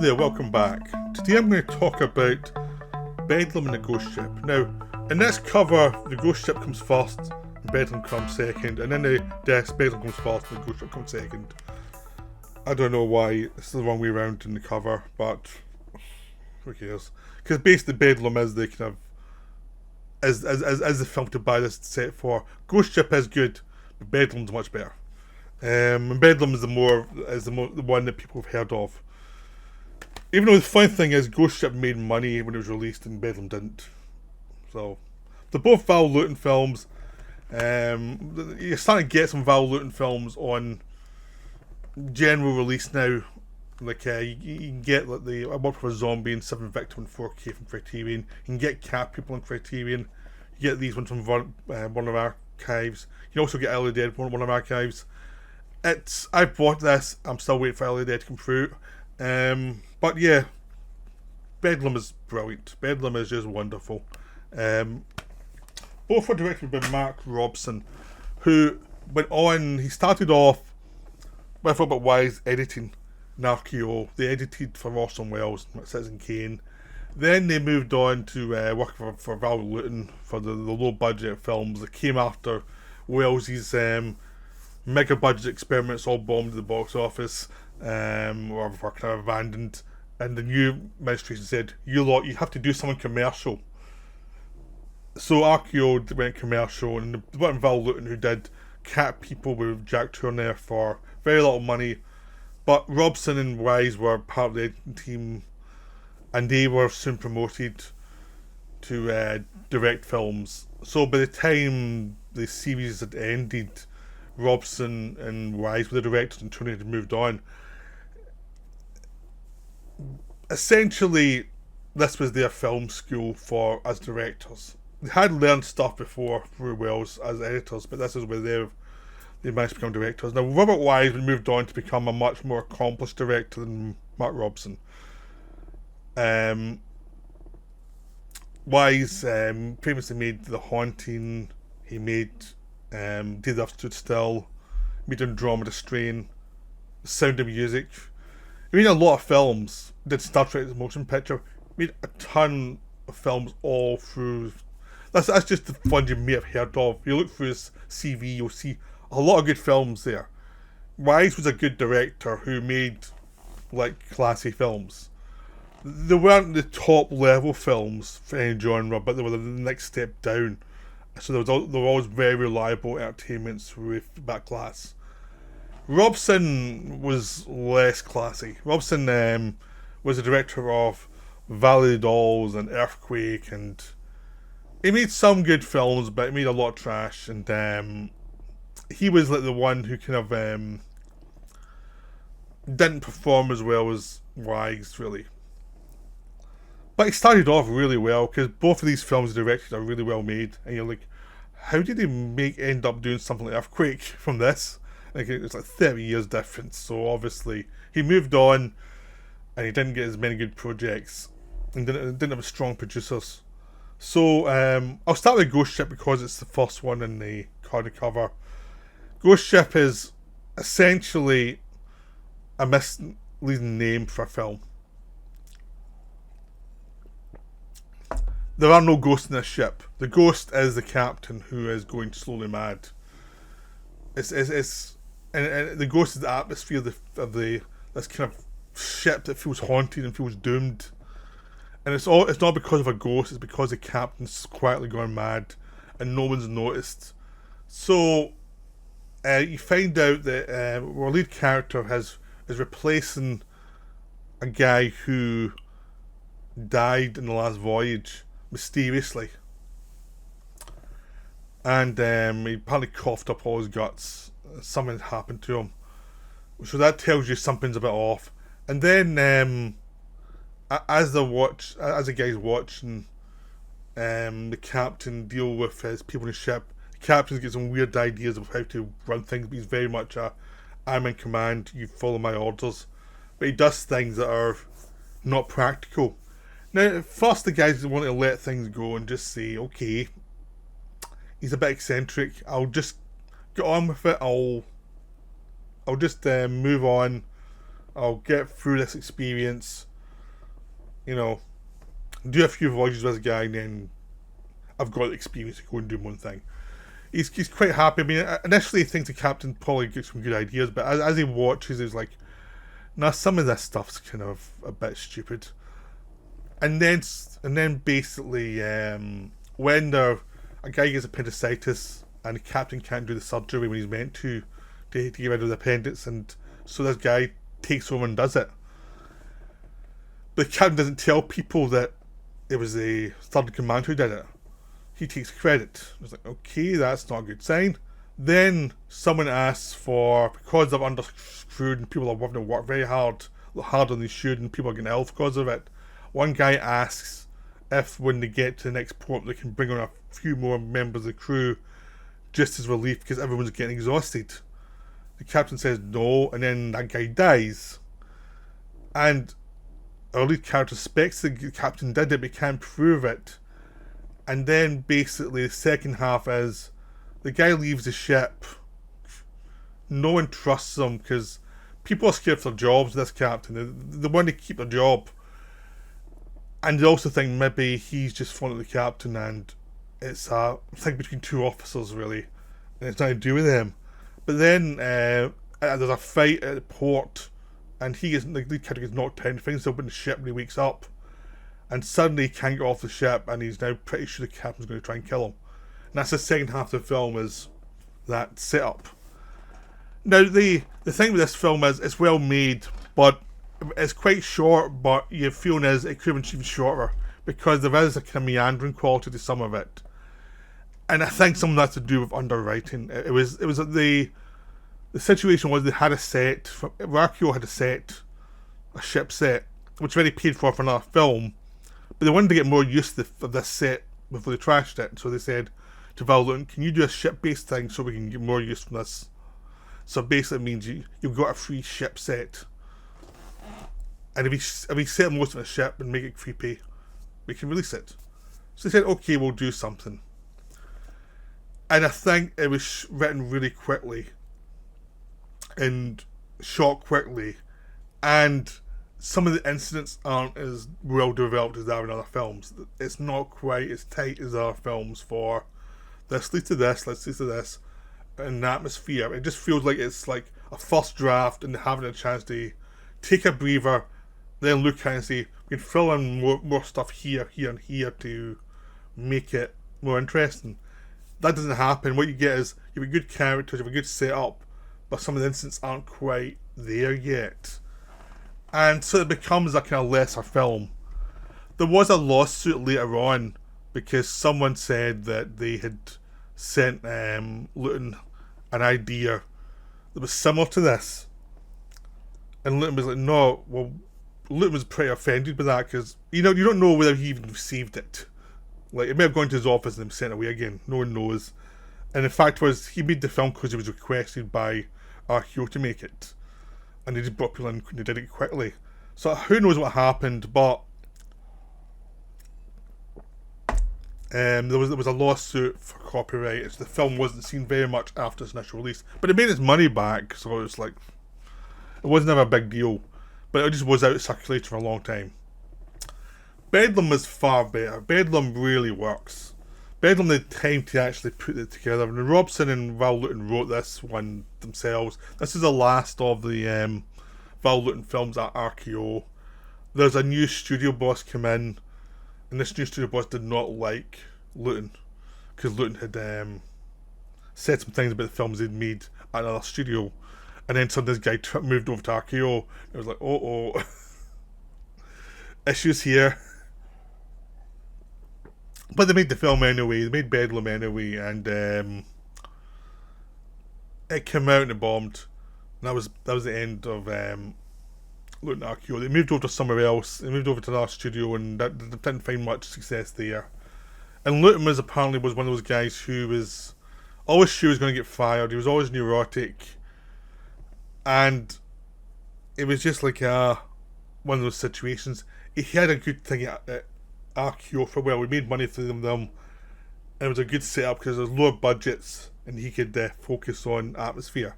there, welcome back. Today I'm going to talk about Bedlam The Ghost Ship. Now, in this cover, the Ghost Ship comes first, and Bedlam comes second, and then the desk, Bedlam comes first, and the Ghost Ship comes second. I don't know why it's the wrong way around in the cover, but who cares? Because basically Bedlam is the kind of as the film to buy this set for. Ghost Ship is good, but Bedlam's much better. And Bedlam is the one that people have heard of. Even though the funny thing is, Ghost Ship made money when it was released and Bedlam didn't. So, they're both Val Lewton films. You're starting to get some Val Lewton films on general release now. Like, you can get like I worked for a Zombie and 7 Victim in 4K from Criterion. You can get Cat People on Criterion. You get these ones from one of our archives. You can also get Early Dead from one of our archives. I bought this. I'm still waiting for Early Dead to come through. But yeah, Bedlam is brilliant. Bedlam is just wonderful. Both were directed by Mark Robson, who went on. He started off with Robert Wise editing Narco. They edited for Orson Welles, Citizen Kane. Then they moved on to work for Val Lewton for the low budget films that came after Welles's mega budget experiments all bombed at the box office, or were kind of abandoned. And the new administration said, you have to do something commercial. So RKO went commercial, and it went Val Lewton, who did Cat People with Jack Turner for very little money. But Robson and Wise were part of the editing team, and they were soon promoted to direct films. So by the time the series had ended, Robson and Wise were the directors and Turner had moved on. Essentially, this was their film school as directors. They had learned stuff before through Welles as editors, but this is where they managed to become directors. Now, Robert Wise moved on to become a much more accomplished director than Mark Robson. Wise famously made The Haunting. He made Day the Earth Stood Still. He made Andromeda Strain. Sound of Music. He made a lot of films. Did Star Trek the motion picture. Made a ton of films all through. That's just the ones you may have heard of. You look through his CV, you'll see a lot of good films there. Wise was a good director who made like classy films. They weren't the top level films for any genre, but they were the next step down. So they were always very reliable entertainments with that class. Robson was less classy. Robson was the director of Valley Dolls and Earthquake, and he made some good films, but he made a lot of trash. And he was like the one who kind of didn't perform as well as Wise, really. But he started off really well, because both of these films directed are really well made, and you're like, how did he end up doing something like Earthquake from this? Like, it's like 30 years difference. So obviously he moved on, and he didn't get as many good projects, and didn't have strong producers. So I'll start with Ghost Ship because it's the first one in the card cover. Ghost Ship is essentially a misleading name for a film. There are no ghosts in this ship. The ghost is the captain who is going slowly mad. And the ghost is the atmosphere of this kind of ship that feels haunted and feels doomed. And it's not because of a ghost. It's because the captain's quietly gone mad, and no one's noticed. So you find out that our lead character is replacing a guy who died in the last voyage mysteriously, and he apparently coughed up all his guts. Something had happened to him, so that tells you something's a bit off. And then as the guy's watching the captain deal with his people in the ship, the captain gets some weird ideas of how to run things, but he's very much I'm in command, you follow my orders. But he does things that are not practical. Now, at first the guys want to let things go and just say, okay, he's a bit eccentric, I'll just get on with it, I'll just move on, I'll get through this experience, you know, do a few voyages with this guy, and then I've got the experience to go and do my own thing. He's quite happy. I mean, initially he thinks the captain probably gets some good ideas, but as he watches, he's like, nah, some of this stuff's kind of a bit stupid. And then basically, when a guy gets appendicitis and the captain can't do the surgery when he's meant to get rid of the appendix, and so this guy takes over and does it. But the captain doesn't tell people that it was the third in command who did it. He takes credit. It's like, okay, that's not a good sign. Then someone asks for, because they're underscrewed and people are having to work very hard, harder than they should, and people are getting ill because of it. One guy asks if when they get to the next port they can bring on a few more members of the crew just as relief because everyone's getting exhausted. The captain says no, and then that guy dies. And our lead character suspects the captain did it but can't prove it. And then basically the second half is the guy leaves the ship. No one trusts him because people are scared for their jobs, this captain. They want to keep their job. And they also think maybe he's just fallen the captain and it's a thing between two officers, really. And it's nothing to do with him. But then there's a fight at the port and the lead character gets knocked down, finds himself in the ship when he wakes up. And suddenly he can't get off the ship and he's now pretty sure the captain's going to try and kill him. And that's the second half of the film, is that setup. Now the thing with this film is it's well made, but it's quite short, but your feeling is it could have been even shorter because there is a kind of meandering quality to some of it. And I think some of that's to do with underwriting. It was the situation was they had a set, RKO had a ship set, which already paid for another film. But they wanted to get more use of this set before they trashed it. So they said to Val Lewton, can you do a ship-based thing so we can get more use from this? So basically it means you've got a free ship set. And if we set most of the ship and make it creepy, we can release it. So they said, okay, we'll do something. And I think it was written really quickly. And shot quickly. And some of the incidents aren't as well developed as they are in other films. It's not quite as tight as other films for this leads to this, let's lead to this, and the atmosphere. It just feels like it's like a first draft and having a chance to take a breather, then look at it and say, we can fill in more stuff here, and here to make it more interesting. That doesn't happen. What you get is you have a good characters, you have a good setup, but some of the incidents aren't quite there yet. And so it becomes a kind of lesser film. There was a lawsuit later on because someone said that they had sent Lewton an idea that was similar to this. And Lewton was like, no, well, Lewton was pretty offended by that because, you don't know whether he even received it. Like, it may have gone to his office and then sent away again. No one knows. And the fact was, he made the film because he was requested by RKO to make it. And they just brought people in and they did it quickly. So who knows what happened, but there was a lawsuit for copyright. The film wasn't seen very much after its initial release, but it made its money back, so it's like it was never a big deal. But it just was out of circulation for a long time. Bedlam is far better. Bedlam really works. Bedlam had time to actually put it together. And Robson and Val Lewton wrote this one themselves. This is the last of the Val Lewton films at RKO. There's a new studio boss come in, and this new studio boss did not like Lewton because Lewton had said some things about the films he'd made at another studio, and then suddenly this guy moved over to RKO. It was like, oh, issues here. But they made the film anyway. They made Bedlam anyway, and it came out and it bombed. And that was the end of Lewton RKO. They moved over to somewhere else. They moved over to another studio, and they didn't find much success there. And Lewton was one of those guys who was always sure he was going to get fired. He was always neurotic, and it was just like one of those situations. He had a good thing at RKO for a while. We made money through them, and it was a good setup because there's lower budgets, and he could focus on atmosphere,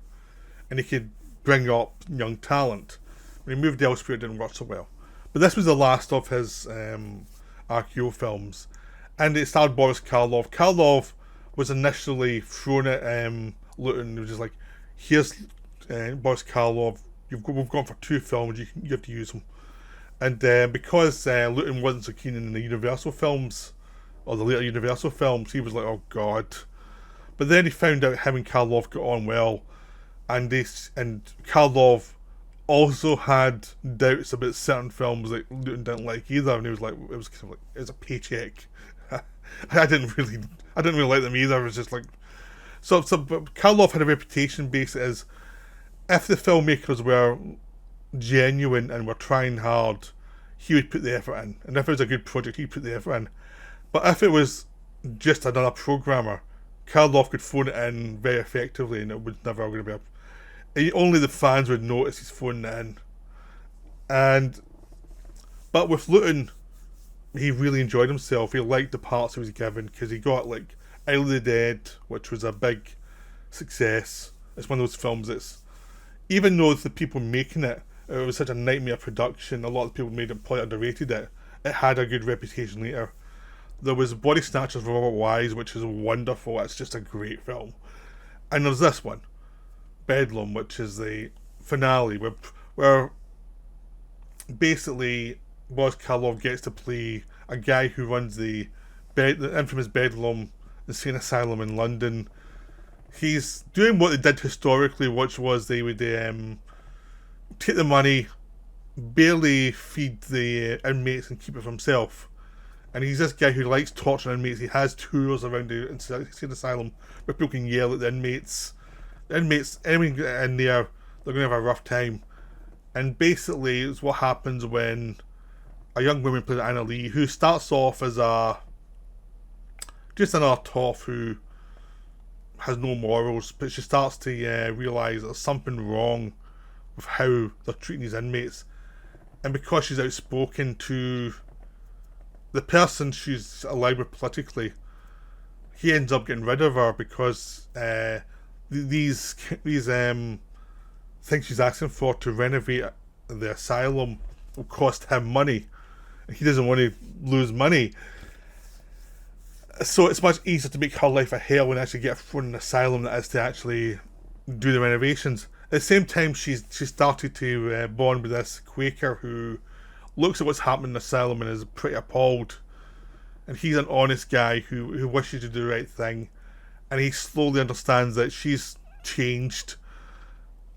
and he could bring up young talent. When he moved elsewhere, it didn't work so well. But But this was the last of his RKO films, and it starred Boris Karloff. Karloff was initially thrown at Lewton. It was just like, here's Boris Karloff. We've gone for 2 films. You have to use them. And because Lewton wasn't so keen in the Universal films, or the later Universal films, he was like, oh god. But then he found out him and Karloff got on well, and Karloff also had doubts about certain films that Lewton didn't like either, and he was like, it was kind of like, it was a paycheck. I didn't really like them either. It was just like, so but Karloff had a reputation based as, if the filmmakers were genuine and were trying hard, he would put the effort in, and if it was a good project, he'd put the effort in. But if it was just another programmer, Karloff could phone it in very effectively, and it was never going to be only the fans would notice he's phoning it in. But with Lewton, he really enjoyed himself. He liked the parts he was given, because he got like Isle of the Dead, which was a big success. It's one of those films that's, even though the people making it was such a nightmare production, a lot of people made it, probably underrated it. It had a good reputation later. There was Body Snatchers with Robert Wise, which is wonderful. It's just a great film. And there's this one, Bedlam, which is the finale, where basically Boris Karloff gets to play a guy who runs the infamous Bedlam Insane Asylum in London. He's doing what they did historically, which was they would take the money, barely feed the inmates and keep it for himself. And he's this guy who likes torturing inmates. He has tours around the insane asylum where people can yell at the inmates. The inmates, anyone in there, they're going to have a rough time. And basically, it's what happens when a young woman played Anna Lee, who starts off as just another toff who has no morals, but she starts to realise there's something wrong with how they're treating these inmates. And because she's outspoken to the person she's allied with politically, he ends up getting rid of her because these things she's asking for to renovate the asylum will cost him money. He doesn't want to lose money. So it's much easier to make her life a hell and actually get her thrown in an asylum than it is to actually do the renovations. At the same time, she started to bond with this Quaker who looks at what's happening in the asylum and is pretty appalled. And he's an honest guy who wishes to do the right thing. And he slowly understands that she's changed.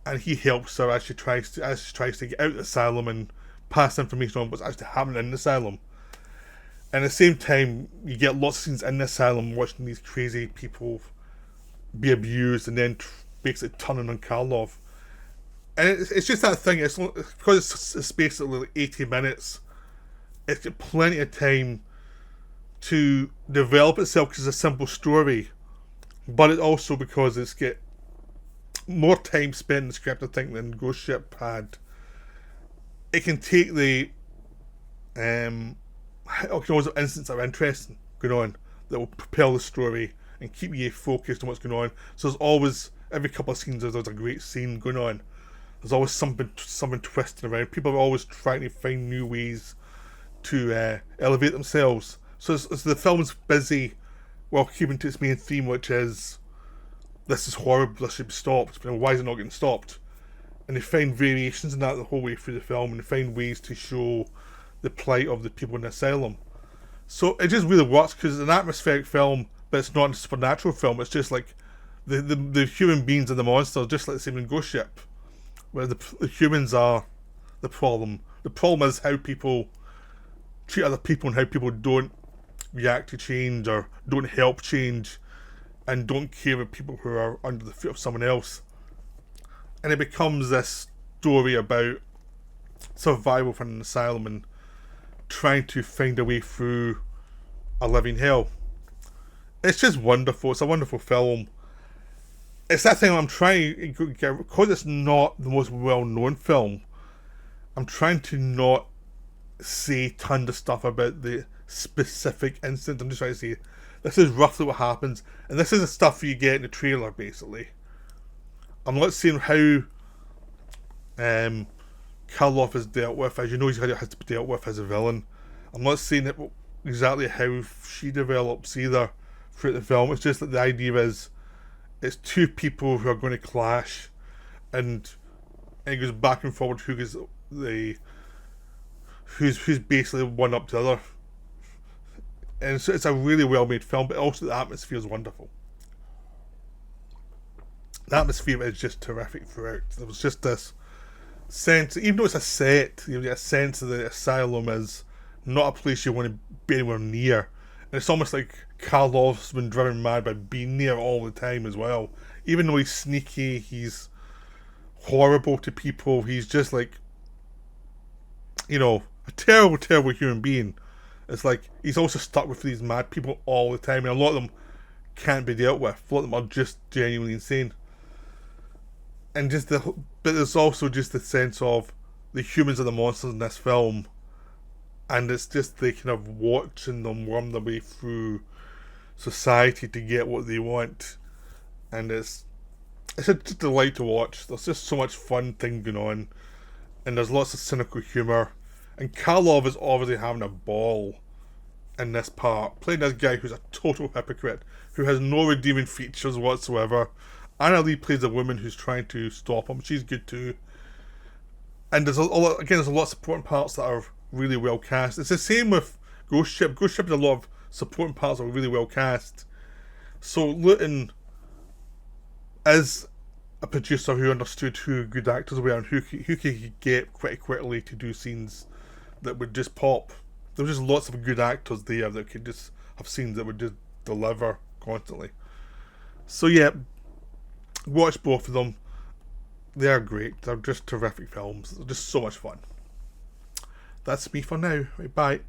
And he helps her as she tries to get out of the asylum and pass information on what's actually happening in the asylum. And at the same time, you get lots of scenes in the asylum watching these crazy people be abused and then basically turning on Karloff. And it's just that thing, because it's basically like 80 minutes, it's got plenty of time to develop itself because it's a simple story. But it's also because it's got more time spent in the script, I think, than Ghost Ship had. It can take the incidents that are interesting going on that will propel the story and keep you focused on what's going on. So there's always, every couple of scenes there's a great scene going on. There's always something twisting around. People are always trying to find new ways to elevate themselves. So the film's busy while keeping to its main theme, which is, this is horrible, this should be stopped. But why is it not getting stopped? And they find variations in that the whole way through the film, and they find ways to show the plight of the people in the asylum. So it just really works because it's an atmospheric film, but it's not a supernatural film. It's just like the human beings and the monsters, just like the same in Ghost Ship, where the humans are the problem. The problem is how people treat other people and how people don't react to change or don't help change and don't care about people who are under the feet of someone else. And it becomes this story about survival from an asylum and trying to find a way through a living hell. It's just wonderful. It's a wonderful film. It's that thing I'm trying to get, because it's not the most well-known film, I'm trying to not say tons of stuff about the specific incident. I'm just trying to say, this is roughly what happens, and this is the stuff you get in the trailer, basically. I'm not saying how Karloff is dealt with, as you know, has to be dealt with as a villain. I'm not saying that exactly how she develops either throughout the film. It's just that the idea is it's two people who are going to clash, and it goes back and forward who's basically one up to the other. And so it's a really well made film, but also the atmosphere is wonderful. The atmosphere is just terrific throughout. There was just this sense, even though it's a set, you get a sense that the asylum is not a place you want to be anywhere near. And it's almost like Karloff's been driven mad by being near all the time as well. Even though he's sneaky, he's horrible to people, he's just like, you know, a terrible, terrible human being. It's like he's also stuck with these mad people all the time, and a lot of them can't be dealt with. A lot of them are just genuinely insane. And but there's also just the sense of the humans are the monsters in this film, and it's just the kind of watching them worm their way through society to get what they want, and it's just a delight to watch. There's just so much fun thing going on, and there's lots of cynical humour, and Karloff is obviously having a ball in this part, playing this guy who's a total hypocrite, who has no redeeming features whatsoever. Anna Lee plays a woman who's trying to stop him. She's good too. And there's there's a lot of supporting parts that are really well cast. It's the same with Ghost Ship. Ghost Ship has a lot of supporting parts that are really well cast. So Lewton is a producer who understood who good actors were and who he could get quite quickly to do scenes that would just pop. There was just lots of good actors there that could just have scenes that would just deliver constantly. So yeah, watch both of them. They are great. They're just terrific films. They're just so much fun. That's me for now. Right, bye.